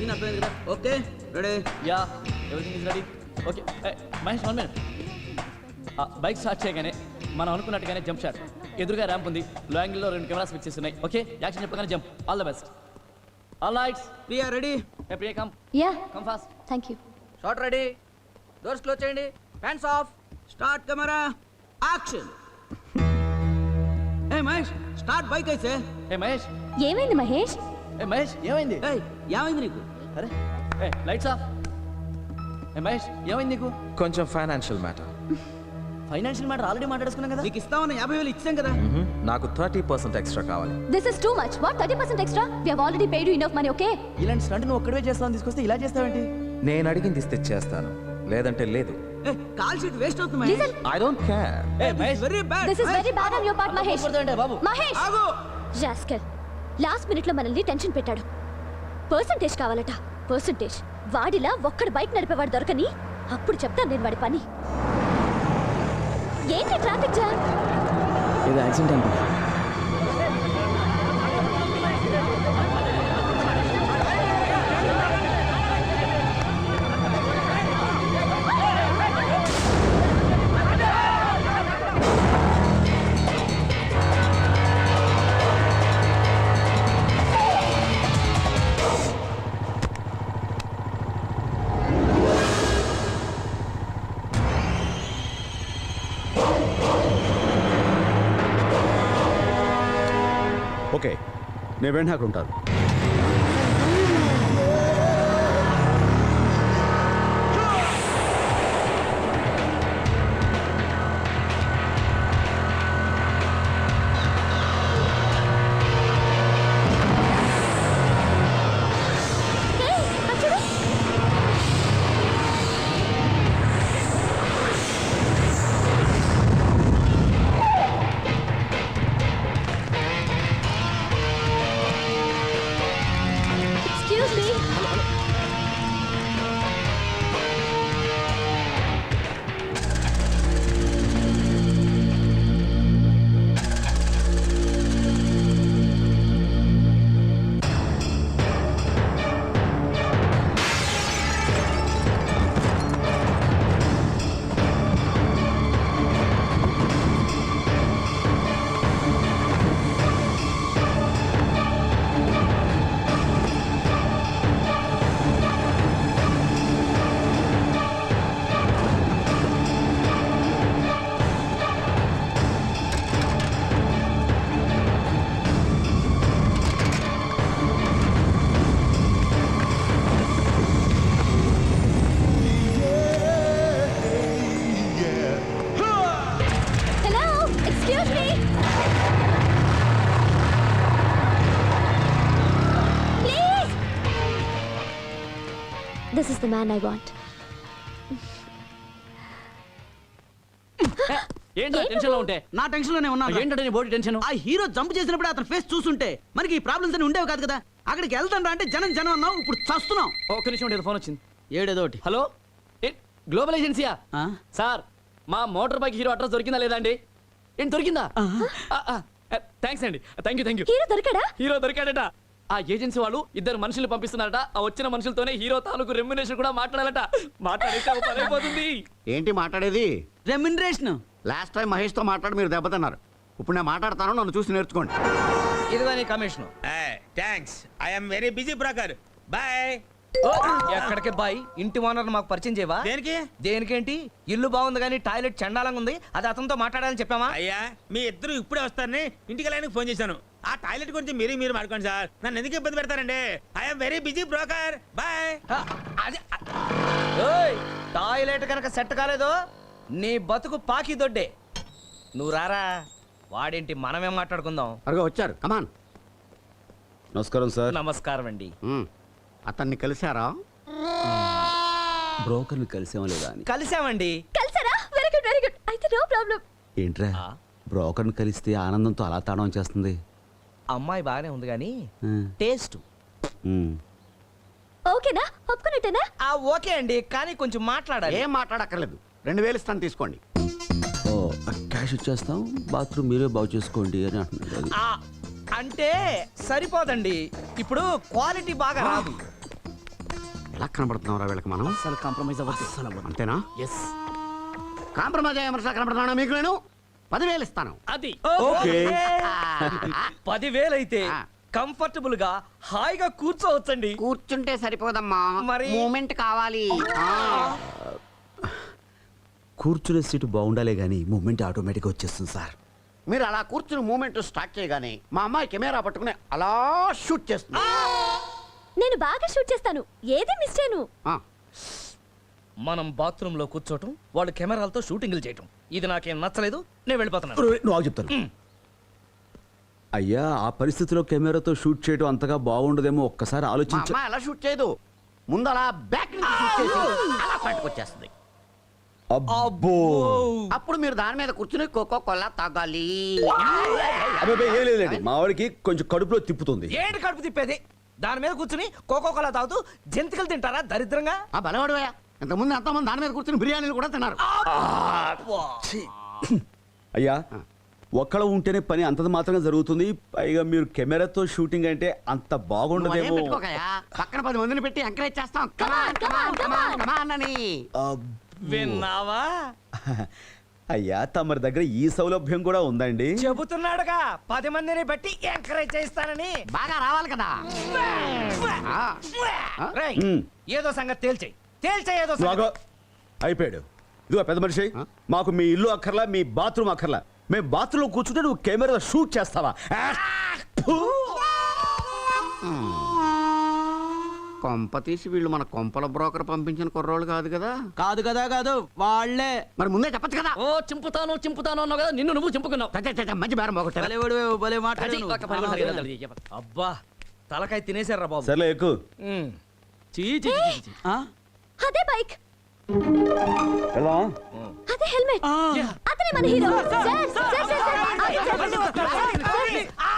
Scene అర్థమైంది కదా? Okay ready? Yeah everything is ready. Okay Mahesh 1 minute. Bike start చేయగానే మనం అనుకున్నట్టుగానే జంప్ షాట్. ఎదురుగా ర్యాంప్ ఉంది, లో యాంగిల్లో 2 కెమెరాస్ ఫిక్స్ చేసి ఉన్నాయి. ఓకే యాక్షన్ చెప్పగానే jump. All the best. All lights. Priya ready? Priya come. Yeah come fast. Thank you. Shot ready? Doors close చేయండి. Hands off. Start camera action. ఏ మహేష్ స్టార్ట్ బైక్ అయితే. ఏ మహేష్. ఏమైంది మహేష్? ఏ మహేష్ ఏమైంది? ఏయ్ ఏమైంది నీకు? అరే ఏ లైట్స్ ఆఫ్. ఏ మహేష్ ఏమైంది నీకు? కొంచెం financial matter. Financial matter already మాట్లాడుకున్నాం కదా. నీకు ఇస్తామన్న 50,000 ఇచ్చాం కదా. నాకు 30% ఎక్స్ట్రా కావాలి. This is too much. What 30% extra? We have already paid you enough money, okay? ఇలాంటి స్టంట్ నువ్వు ఒక్కడే చేస్తావని తీసుకొస్తే ఇలా చేస్తావేంటి? నేను అడిగింది ఇస్తే చేస్తాను, లేదంటే లేదు. ఏ కాల్ షీట్ వేస్ట్ అవుతుంది Mahesh. Listen, I don't care. A Mahesh very bad. this is very bad on your part, Mahesh. Babu Mahesh! ఆగు. Rascal. లాస్ట్ మినిట్ లో మనల్ని టెన్షన్ పెట్టాడు. పర్సంటేజ్ కావాలట. పర్సంటేజ్. వాడిలా ఒక్కడు బైక్ నడిపేవాడు దొరకని అప్పుడు చెప్తాను నేను వాడి పని. ఏంటి ట్రాఫిక్ జామ్? ఇది యాక్సిడెంట్ అనుకుంటా. ఓకే నేను వెంటనే అక్కడ ఉంటాను. Excuse me. Hello, excuse me. Please. This is the man I want. ఏంటో టెన్షన్ లో ఉంటే? నా టెన్షన్ లోనే ఉన్నా. ఏంటంటే నీ బాడీ టెన్షన్? ఆ హీరో జంప్ చేసినప్పుడు అతని ఫేస్ చూస్తుంటే మనకి ఈ ప్రాబ్లమ్స్ అని ఉండేవి కాదు కదా. అక్కడికి వెళ్తాండ్రా అంటే జనం జనం అన్నావు, ఇప్పుడు చస్తున్నావు. ఒక్క నిమిషం ఉండేది, ఫోన్ వచ్చింది. ఏడేదో ఒకటి. హలో ఏ గ్లోబల్ ఏజెన్సీయా? ఆ? సార్ మా మోటార్ బైక్ హీరో అడ్రస్ దొరికిందా లేదా అండి? ఏంటి దొరికిందా? థ్యాంక్స్ అండి, థ్యాంక్ యూ. హీరో దొరికాడా? హీరో దొరికాడట. ఆ ఏజెన్సీ వాళ్ళు 2 మనుషులు పంపిస్తున్నారట. ఆ వచ్చిన మనుషులతోనే హీరో తాలూకు రెమ్యునరేషన్ కూడా మాట్లాడాలట. మాట్లాడితే ఒక పని అయిపోతుంది. ఏంటి మాట్లాడేది? రెమ్యునరేషన్. లాస్ట్ టైం మహేష్తో మాట్లాడి మీరు దెబ్బతిన్నారు. ఇప్పుడు నేను మాట్లాడతాను, నన్ను చూసి నేర్చుకోండి. ఇదిగో నీ commission. Thanks. I'm very busy broker. Bye. ఎక్కడికి బాయ్? ఇంటి ఓనర్ మాకు పరిచయం చేయవా? దేనికి? దేనికేంటి? ఇల్లు బాగుంది కానీ టాయిలెట్ చండాలంగా ఉంది, అది అతనితో మాట్లాడాలని చెప్పామా? అయ్యా మీ ఇద్దరు ఇప్పుడే వస్తారని ఇంటికి వెళ్ళడానికి ఫోన్ చేశాను. ఆ టాయిలెట్ గురించి మీరు మాట్లాడుకోండి సార్. నన్ను ఎందుకు ఇబ్బంది పెడతారండి? I'm very busy broker. Bye. అది టాయిలెట్ కనుక సెట్ కాలేదో నీ బతుకు పాకి దొడ్డే. నువ్వు రారా, వాడేంటి మనమేం మాట్లాడుకుందాం. అరుగా వచ్చారు, కమాన్. నమస్కారం సార్. నమస్కారం అండి. అతన్ని కలిశారా? బ్రోకర్ని కలిసేమో లేదా అని. కలిసామండి. కలిసారా? Very good very good. అయితే నో ప్రాబ్లం. ఏంట్రా బ్రోకర్ని కలిస్తే ఆనందంతో అలా తాడం చేస్తుంది. అమ్మాయి బాగానే ఉంది కానీ ఆ. టేస్ట్. ఓకేనా? ఒప్పుకున్నట్టేనా? ఓకే అండి, కానీ కొంచెం మాట్లాడాలి. ఏం మాట్లాడక్కర్లేదు, 2000 ఇస్తాను తీసుకోండి. ఓ క్యాష్ ఇచ్చేస్తాం, బాత్రూమ్ మీరే బాగు చేసుకోండి అని అంటున్నాడు. అది అంటే సరిపోదండి, ఇప్పుడు క్వాలిటీ బాగా రాదు. ఎలా కనబడుతున్నారా వీళ్ళకి మనం? అసలు కాంప్రమైజ్ అవ్వద్దు. అంతేనా? ఎస్, కాంప్రమైజ్ అయ్యే మనుషులు కనబడుతున్నా మీకు నేను 10,000 ఇస్తాను. అది ఓకే 10,000 అయితే ఆ. కంఫర్టబుల్ గా హాయిగా కూర్చోవచ్చండి. కూర్చుంటే సరిపోదమ్మా, మరి? మూమెంట్ కావాలి. కూర్చునే సీటు బాగుండాలే కానీ మూమెంట్ ఆటోమేటిక్గా వచ్చేస్తుంది సార్. మీరు అలా కూర్చుని మూమెంట్ స్టార్ట్ చేయగానే మా అమ్మాయి కెమెరా పట్టుకుని అలా షూట్ చేస్తుంది. నేను బాగా షూట్ చేస్తాను, ఏది మిస్ చేయను. ఆ, మనం బాత్రూమ్ లో కూర్చోటం, వాళ్ళు కెమెరాలతో షూటింగ్లు చేయటం, ఇది నాకేం నచ్చలేదు. నేను వెళ్ళిపోతున్నాను. నువ్వు ఆగు చెప్తాను. అయ్యా ఆ పరిస్థితిలో కెమెరాతో షూట్ చేయడం అంతగా బాగుండదేమో, ఒక్కసారి మా ఆలోచించ. అమ్మాయి అలా షూట్ చేయదు, ముందు అలా బ్యాక్ నుంచి షూట్ చేసి అలా పట్టుకొచ్చేస్తుంది. అబ్బో అప్పుడు మీరు దాని మీద కూర్చుని కోకో కోలా తాగాలి. అబ్బాయి ఏం లేదండి, మా వాడికి కొంచెం కడుపులో తిప్పుతుంది. ఏంటి కడుపు తిప్పేది? దాని మీద కూర్చుని కోకో కోలా తాగుతూ జంతికలు తింటారా దరిద్రంగా? ఆ బలవాడువయ్యా, ఇంతకుముందు ఎంతమంది దాని మీద కూర్చుని బిర్యానీలు కూడా తిన్నారు. అయ్యా ఒక్కడ ఉంటేనే పని అంతది మాత్రమే జరుగుతుంది, పైగా మీరు కెమెరాతో షూటింగ్ అంటే అంత నువ్వు అదేం బాగుండదేమో. పెట్టుకోకయ్యా, పక్కన 10 మందిని పెట్టి ఎంకరేజ్ చేస్తాం. కమాన్ కమాన్ కమాన్ కమాన్ అని. విన్నావా? అయ్యా తమరి దగ్గర ఈ సౌలభ్యం కూడా ఉందండి. చెబుతున్నాడుగా 10 మందిని బట్టి ఎంకరేజ్ చేస్తానని. బాగా రావాలి కదా. రేయ్, మ్. ఏదో సంగతి తేల్చేయి ఏదో బాగా సంగతి. అయిపోయాడు. ఇదిగో పెద్ద మనిషి, మాకు మీ ఇల్లు అక్కర్లా, మీ బాత్రూమ్ అక్కర్లా. మేము బాత్రూంలో కూర్చుంటే నువ్వు కెమెరా షూట్ చేస్తావా? కొంప తీసి వీళ్ళు మన కొంపల బ్రోకర్ పంపించిన కుర్రోళ్ళు కాదు కదా. కాదు కదా కాదు, వాళ్ళే. మరి ముందే చెప్పచ్చు కదా. ఓ చింపుతాను అన్నావు కదా, నిన్ను నువ్వు చింపుకున్నావు. మంచి బేరం పోగొట్టారు. భలేవాడు, భలే మాట్లాడావు అది, ఒక్క పని కూడా జరిగేది. అబ్బా తలకాయ తినేశారా బాబు. సర్లే ఎక్కువ. మ్. చీ, చీ, చీ, చీ, చీ. ఆ? అదే బైక్, వెళ్దాం. అదే హెల్మెట్, అతనే మన హీరో.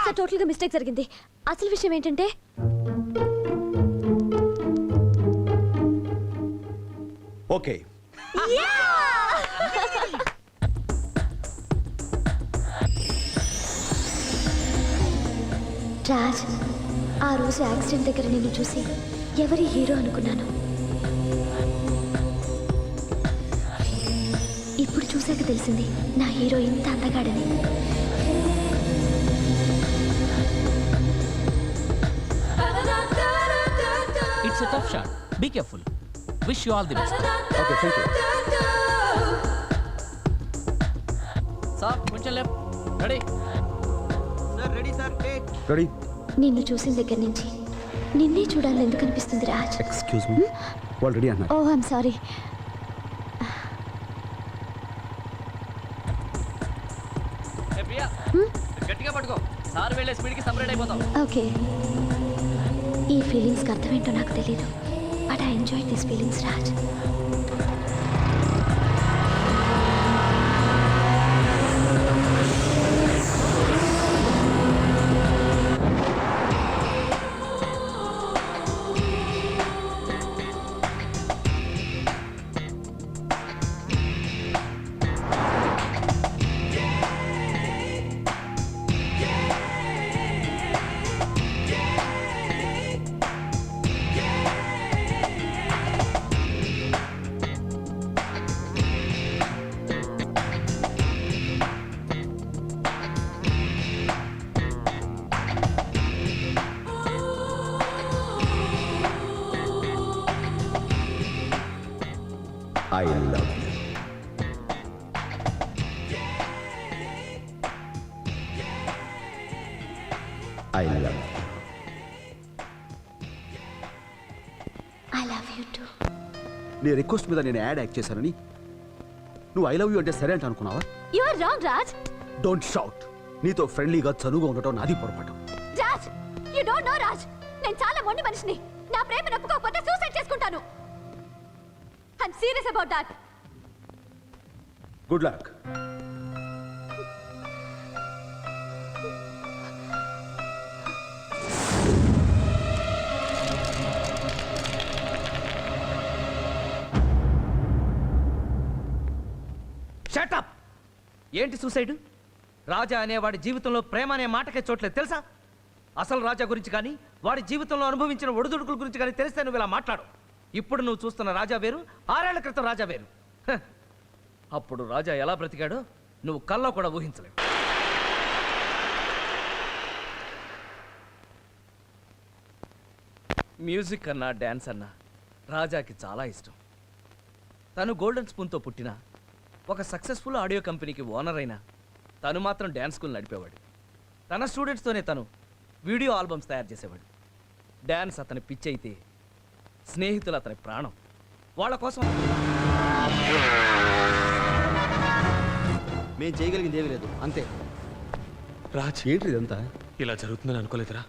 సార్ టోటల్ గా మిస్టేక్ జరిగింది. అసలు విషయం ఏంటంటే ఓకే రాజ్, ఆ రోజు యాక్సిడెంట్ దగ్గర నిన్ను చూసి ఎవరి హీరో అనుకున్నాను. ఇప్పుడు చూశాక తెలిసింది నా హీరో ఇంత అందగాడని. It's a tough shot. Be careful. Wish you all the best. Okay thank you. Sir కొంచెం లేప్. Ready? Sir ready sir, take. Ready. నిన్ను చూసిన దగ్గర నుంచి నిన్నే చూడాలని ఎందుకు అనిపిస్తుంది రాజ్? ఎక్స్క్యూజ్ మీ, వాళ్ళు రెడీ అన్నారు. ఓ ఐమ్ సారీ. ఏ ప్రియా, గట్టిగా పట్టుకో. సార్ వెళ్ళే స్పీడ్కి సపరేట్ అయిపోతాం. ఓకే, ఈ ఫీలింగ్స్కి అర్థం ఏంటో నాకు తెలీదు, but I enjoy this feelings Raj. I love you. I love you. I love you to. నీ రిక్వెస్ట్ మీద నేను యాడ్ యాక్ట్ చేశానని నువ్వు ఐ లవ్ యూ అంటే సరే అంటే అనుకున్నావా? You are wrong Raj. Don't shout. నీతో ఫ్రెండ్లీగా చనువుగా ఉండటం నాది పొరపాటు. Raj, you don't know Raj. నేను చాలా మొండి మనిషిని. నా ప్రేమ నప్పుకోకపోతే సూసైడ్ చేసుకుంటాను. I'm serious about that. Good luck. Shut up. ఏంటి సూసైడ్? రాజా అనేవాడి జీవితంలో ప్రేమ అనే మాటకే చోట్లేదు తెలుసా? అసలు రాజా గురించి కానీ వాడి జీవితంలో అనుభవించిన ఒడిదుడుకుల గురించి కానీ తెలిస్తే నువ్వు ఇలా మాట్లాడు. ఇప్పుడు నువ్వు చూస్తున్న రాజా వేరు, 6 ఏళ్ల క్రితం రాజా వేరు. హ. అప్పుడు రాజా ఎలా బ్రతికాడో నువ్వు కల్లో కూడా ఊహించలేవు. మ్యూజిక్ అన్నా డ్యాన్స్ అన్నా రాజాకి చాలా ఇష్టం. తను గోల్డెన్ స్పూన్తో పుట్టిన ఒక సక్సెస్ఫుల్ ఆడియో కంపెనీకి ఓనర్ అయినా తను మాత్రం డ్యాన్స్ స్కూల్ నడిపేవాడు. తన స్టూడెంట్స్తోనే తను వీడియో ఆల్బమ్స్ తయారు చేసేవాడు. డ్యాన్స్ అతని పిచ్చి అయితే స్నేహితులు అతని ప్రాణం. వాళ్ళ కోసం మేము చేయగలిగింది ఏమీ లేదు, అంతే. రాజ్, ఏంటి ఇదంతా? ఇలా జరుగుతుందని అనుకోలేదురా.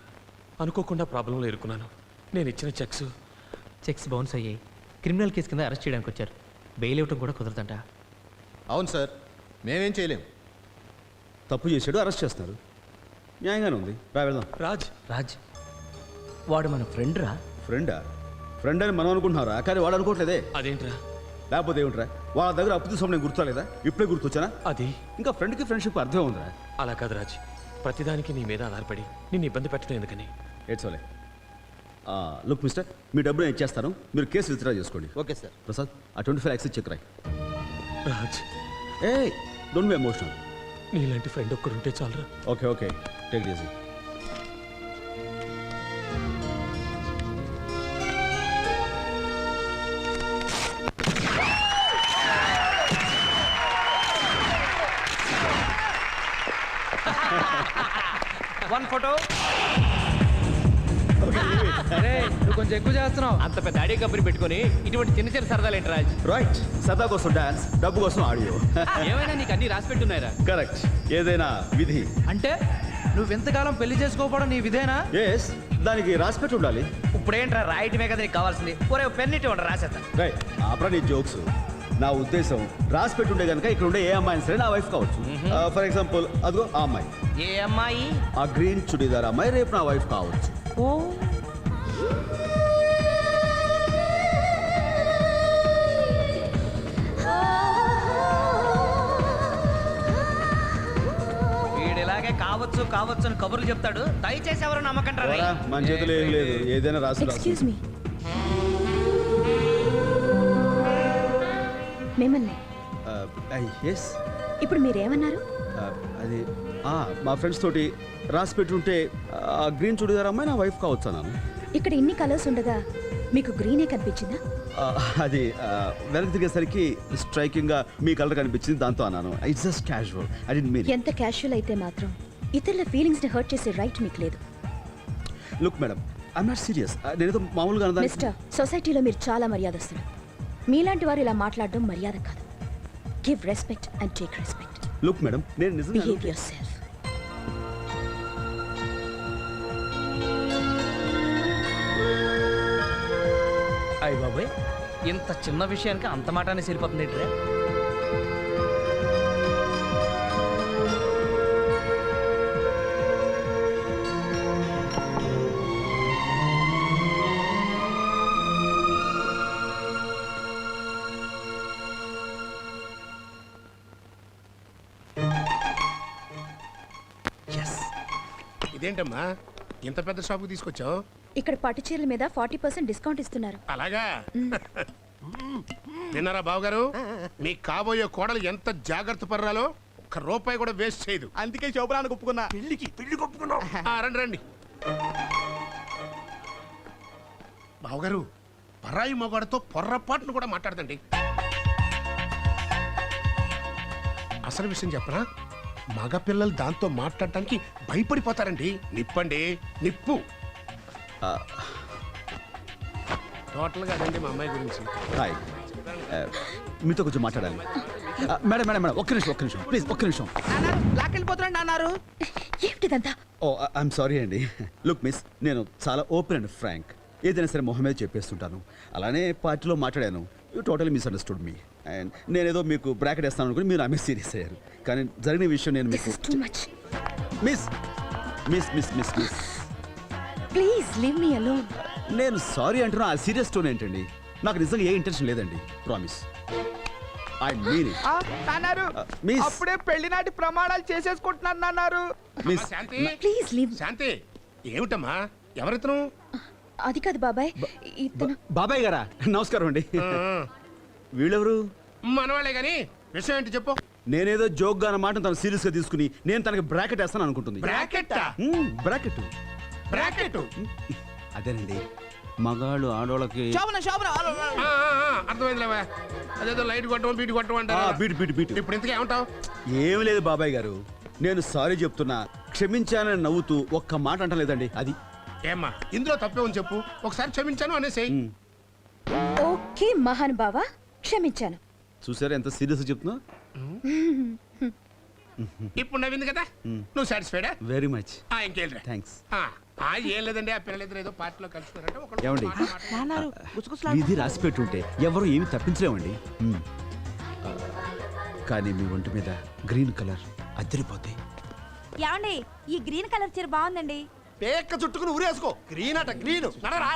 అనుకోకుండా ప్రాబ్లంలో ఇరుక్కున్నాను. నేను ఇచ్చిన చెక్స్ బౌన్స్ అయ్యాయి. క్రిమినల్ కేసు కింద అరెస్ట్ చేయడానికి వచ్చారు. బెయిల్ ఇవ్వటం కూడా కుదరదంట. అవును సార్, మేమేం చేయలేం. తప్పు చేశాడు, అరెస్ట్ చేస్తున్నారు. న్యాయంగానే ఉంది. వెళ్దాం. రాజ్ వాడు మన ఫ్రెండ్ రా. ఫ్రెండ్ అని మనం అనుకుంటున్నారా, కానీ వాడు అనుకోవట్లేదే. అదేంట్రా? లేకపోతే ఏమిట్రా, వాళ్ళ దగ్గర అప్పు తీసుకోవడం నేను గుర్తులేదా? ఇప్పుడే గుర్తొచ్చానా? అది ఇంకా ఫ్రెండ్కి ఫ్రెండ్షిప్ అర్థం ఉందిరా. అలా కాదు రాజ్, ప్రతిదానికి నీ మీద ఆధారపడి నిన్ను ఇబ్బంది పెట్టడం ఎందుకని. ఏడ్చోలే. లుక్ మిస్టర్, మీ డబ్బు నేను ఇచ్చేస్తాను, మీరు కేసు విత్డ్రా చేసుకోండి. Okay sir. ప్రసాద్, ఆ 25 ఎక్సెస్ చెక్ రాయి. రాజ్, ఏ డోంట్ బి ఎమోషనల్. నీలాంటి ఫ్రెండ్ ఒక్కడుంటే చాలరా. Okay take it easy. One photo. నువ్వు కొంచెం ఎక్కువ చేస్తున్నావు. అంత పెద్ద ఆడియో కంపెనీ పెట్టుకొని ఇటువంటి చిన్న చిన్న సరదాలు ఏంటి రాజ్? రైట్, సదా కోసం డాన్స్, డబ్బు కోసం ఆడియో. ఏమైనా నీకు అన్ని రాసి పెట్టున్నాయిరా. కరెక్ట్, ఏదైనా విధి. అంటే నువ్వు ఎంతకాలం పెళ్లి చేసుకోకపోవడం నీ విధేనా? ఎస్, దానికి రాసిపెట్టి ఉండాలి. ఇప్పుడేంట్రా రాయటమే కదా నీకు కావాల్సింది. ఒరే పెన్నిటి ఉండ రాసేస్తా. రైట్, ఆపరా నీ జోక్స్. నా ఉద్దేశం రాసి పెట్టి ఉండే కనుక ఇక్కడ ఉండే ఏ అమ్మాయిని సరే నా వైఫ్ కావచ్చు. ఫర్ ఎగ్జాంపుల్ అదిగో ఆ అమ్మాయి, ఏ అమ్మాయి? ఆ గ్రీన్ చుడీదార్ అమ్మాయి రేపు నా వైఫ్ కావచ్చు. ఓ వీడిలాగే కావచ్చు అని కబుర్లు చెప్తాడు. దయచేసి ఎవరు నమ్మకంటారా? పోరా, మన చేతిలో ఏం లేదు, ఏదైనా రాసి ఎక్స్క్యూజ్ మీ, మిమ్మల్ని. ఎస్, ఇప్పుడు మీరేమన్నారు? అది మా ఫ్రెండ్స్ తోటి రాసి పెట్టి ఉంటే ఆ గ్రీన్ చుడీదార్ అమ్మాయి నా వైఫ్ కావచ్చు అన్నాను. ఇక్కడ ఇన్ని కలర్స్ ఉండగా మీకు గ్రీనే కనిపించిందా? అది వెనక్కి తిరిగేసరికి స్ట్రైకింగ్ గా మీ కలర్ కనిపించింది, దాంతో అన్నాను. It's just casual, I didn't mean. ఎంత క్యాషువల్ అయితే మాత్రం ఇతరుల ఫీలింగ్స్ ని హర్ట్ చేసే రైట్ మీకు లేదు. Look madam, I'm not serious. నేనేదో మామూలుగా అన్నదాన్ని. మిస్టర్, సొసైటీలో మీరు చాలా మర్యాదస్తులు. మీలాంటి వారు ఇలా మాట్లాడడం మర్యాద కాదు. Give respect and take respect. Look madam, నేను నిజంగా బిహేవ్ యువర్ సెల్ఫ్. అయ్య బాబాయ్, ఇంత చిన్న విషయానికి అంత మాటనే సరిపోతుంది ఏంట్రా? ఇదేంటమ్మా ఇంత పెద్ద షాపుకి తీసుకొచ్చావు? ఇక్కడ పట్టు చీరల మీద 40% డిస్కౌంట్ ఇస్తున్నారు. అలాగా? విన్నారా బావగారు, మీ కాబోయే కోడలు ఎంత జాగ్రత్త పర్రాలో, ఒక్క రూపాయి కూడా వేస్ట్ చేయదు. అందుకే శోభనానికి ఒప్పుకున్నా. పెళ్లి ఒప్పుకున్నావు. రండి బావగారు, పరాయి మగాడితో పొర్రపాటును కూడా మాట్లాడదండి. అసలు విషయం చెప్పనా, మగ పిల్లలు దాంతో మాట్లాడటానికి భయపడిపోతారండి. నిప్పండి, నిప్పు. టోటల్గా అదండి మా అమ్మాయి గురించి. హాయ్, మీతో కొంచెం మాట్లాడాలి. మేడం మేడం మేడం, ఒక్క నిమిషం ప్లీజ్, ఒక్క నిమిషం. లాక్కెళ్ళిపోతున్నాడు అన్నారు. ఏమిటిదంతా? ఓ ఐఎమ్ సారీ అండి. లుక్ మిస్, నేను చాలా ఓపెన్ అండ్ ఫ్రాంక్. ఏదైనా సరే మొహం మీద చెప్పేస్తుంటాను. అలానే పార్టీలో మాట్లాడాను. You totally misunderstood me. And నేనేదో మీకు బ్రాకెట్ వేస్తాను అనుకుని మీరు ఆమె సీరియస్ అయ్యారు. కానీ జరిగిన విషయం నేను మీకు miss miss miss miss miss please leave me alone. నేను సారీ అంటున్నా, ఆ సీరియస్ టోన్ ఏంటండి? నాకు నిజంగా ఏ ఇంటెన్షన్ లేదండి, ప్రామిస్. I mean it. అన్నారు మిస్, అప్పుడే పెళ్లి నాటి ప్రమాణాలు చేసేసుకుంటున్నాను అన్నారు. Miss Shanti, please leave. Shanti, ఏమిటమ్మా ఎవరితను? అది కాదు బాబాయ్ ఇతను బాబాయ్ గారా నమస్కారం అండి వీళ్ళెవరు మనవాళ్ళే గాని విషయం ఏంటి చెప్పు. నేనేదో జోక్ గా అన్నమాట తను సీరియస్ గా తీసుకుని నేను తనకి బ్రాకెట్ వేస్తాను అనుకుంటుంది. బ్రాకెట్ బ్రాకెట్ బ్రాకెట్ అదేనండి మగాళ్ళు ఆడోళ్ళకి అర్థమైందిలేవా, అదేదో లైట్ కొట్టడం బీట్ కొట్టడం అంటారు. బీట్ బీట్ బీట్ ఇప్పుడు ఇంతకీ ఏమంటావు? ఏం లేదు బాబాయ్ గారు, నేను సారీ చెప్తున్నా, క్షమించానని నవ్వుతూ ఒక్క మాట అంటలేదండి. అది ఏమ్మా ఇందులో తప్పే ఉంది చెప్పు, ఒకసారి క్షమించాను అనేసి. ఓకే మహానుభావ, క్షమించాను. చూసారా ఎంత సీరియస్ చెప్తున్నా. ఇప్పుడు నవ్వింది కదా, నువ్వు సాటిస్ఫైడా? వెరీ మచ్ ఇంకేంటి థ్యాంక్స్. ఏం లేదండి, ఆ పిల్లలిద్దరు ఏదో పార్టీలో కలుసుకున్నారంటే ఒకళ్ళు ఏమండి విధి రాసి పెట్టుంటే ఎవరు ఏమి తప్పించలేమండి. కానీ మీ ఒంటి మీద గ్రీన్ కలర్ అద్దరిపోతాయి. ఏమండి ఈ గ్రీన్ కలర్ చీర బాగుందండి. పేక చుట్టుకుని ఊరేసుకో, గ్రీన్ అట గ్రీన్ నడరా.